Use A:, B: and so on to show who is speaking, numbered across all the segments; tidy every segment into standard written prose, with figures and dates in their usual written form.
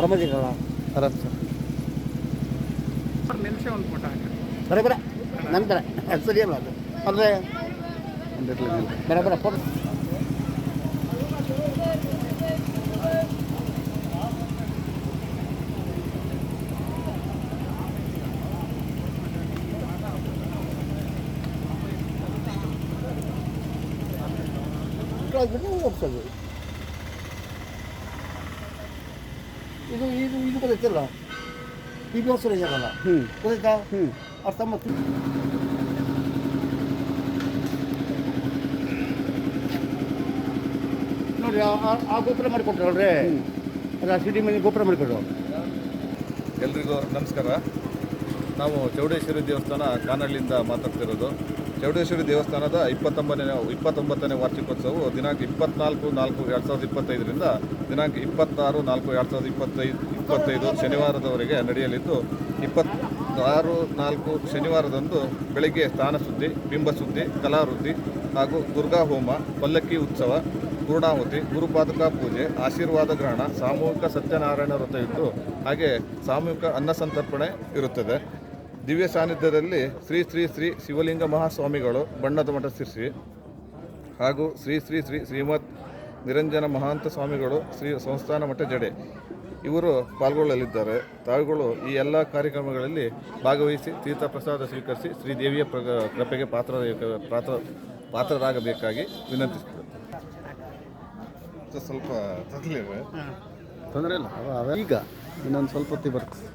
A: ಸಂಬಂಧಿಕರಲ್ಲ
B: ಆರಾಮ್ ಸರ್.
C: ನಿಮಿಷ ಒಂದು ಫೋಟೋ ಹಾಕಿ
A: ಬರ ನಂತರ ಸರಿಯಲ್ಲ ಅದು ಅಂದರೆ ಬರ ಫೋಟೋ ಒಪ್ಸೋದು. ಇದು ಇದು ಇದು ಗೊತ್ತೈತಿಲ್ಲ ಈ ವ್ಯವಸ್ಥೆ ಇದೆಯಲ್ಲ ಗೊತ್ತಾಯ್ತಾ ಅರ್ಥ ಮತ್ತು ನೋಡಿ ಆ ಗೋಪುರ ಮಾಡಿಕೊಟ್ರಲ್ರಿ ಅದು ಆ ಸಿಡಿ ಮನೆ ಗೋಪುರ ಮಾಡಿಕೊಟ್ರು.
D: ಎಲ್ರಿಗೂ ನಮಸ್ಕಾರ. ನಾವು ಚೌಡೇಶ್ವರಿ ದೇವಸ್ಥಾನ ಕಾನಹಳ್ಳಿಯಿಂದ ಮಾತಾಡ್ತಿರೋದು. ಚೌಡೇಶ್ವರಿ ದೇವಸ್ಥಾನದ 29ನೇ ವಾರ್ಷಿಕೋತ್ಸವವು ದಿನಾಂಕ 24/4/2025ರಿಂದ ದಿನಾಂಕ 26/4/2025 ಶನಿವಾರದವರೆಗೆ ನಡೆಯಲಿದ್ದು, 26/4 ಶನಿವಾರದಂದು ಬೆಳಗ್ಗೆ ಸ್ಥಾನಶುದ್ಧಿ, ಬಿಂಬಶುದ್ಧಿ, ಕಲಾವೃದ್ಧಿ ಹಾಗೂ ದುರ್ಗಾ ಹೋಮ, ಪಲ್ಲಕ್ಕಿ ಉತ್ಸವ, ಪೂರ್ಣಾಹುತಿ, ಗುರುಪಾದುಕಾ ಪೂಜೆ, ಆಶೀರ್ವಾದ ಗ್ರಹಣ, ಸಾಮೂಹಿಕ ಸತ್ಯನಾರಾಯಣ ವ್ರತ ಇದ್ದು ಹಾಗೆ ಸಾಮೂಹಿಕ ಅನ್ನಸಂತರ್ಪಣೆ ಇರುತ್ತದೆ. ದಿವ್ಯ ಸಾನ್ನಿಧ್ಯದಲ್ಲಿ ಶ್ರೀ ಶ್ರೀ ಶ್ರೀ ಶಿವಲಿಂಗ ಮಹಾಸ್ವಾಮಿಗಳು ಬಣ್ಣದ ಮಠ ಶಿರ್ಸಿ ಹಾಗೂ ಶ್ರೀ ಶ್ರೀ ಶ್ರೀ ಶ್ರೀಮದ್ ನಿರಂಜನ ಮಹಾಂತ ಸ್ವಾಮಿಗಳು ಶ್ರೀ ಸಂಸ್ಥಾನ ಮಠ ಜಡೆ ಇವರು ಪಾಲ್ಗೊಳ್ಳಲಿದ್ದಾರೆ. ತಾವುಗಳು ಈ ಎಲ್ಲ ಕಾರ್ಯಕ್ರಮಗಳಲ್ಲಿ ಭಾಗವಹಿಸಿ ತೀರ್ಥ ಪ್ರಸಾದ ಸ್ವೀಕರಿಸಿ ಶ್ರೀದೇವಿಯ ಕೃಪೆಗೆ ಪಾತ್ರರಾಗಬೇಕಾಗಿ ವಿನಂತಿಸುತ್ತದೆ. ಸ್ವಲ್ಪ
B: ತೊಂದರೆ ಇಲ್ಲ, ಈಗ ಇನ್ನೊಂದು ಸ್ವಲ್ಪ ಹೊತ್ತಿಗೆ ಬರ್ತದೆ.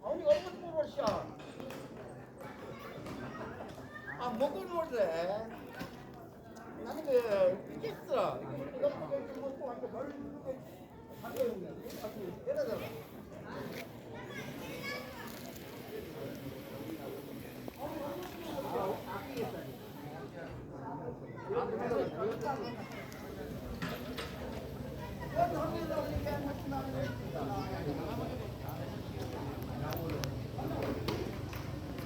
A: ಅವನಿಗೆ 93 ವರ್ಷ. ಆ ಮಗು ನೋಡ್ರೆ ನನಗೆ ವಿಚಿತ್ರ. ಏನದಲ್ಲ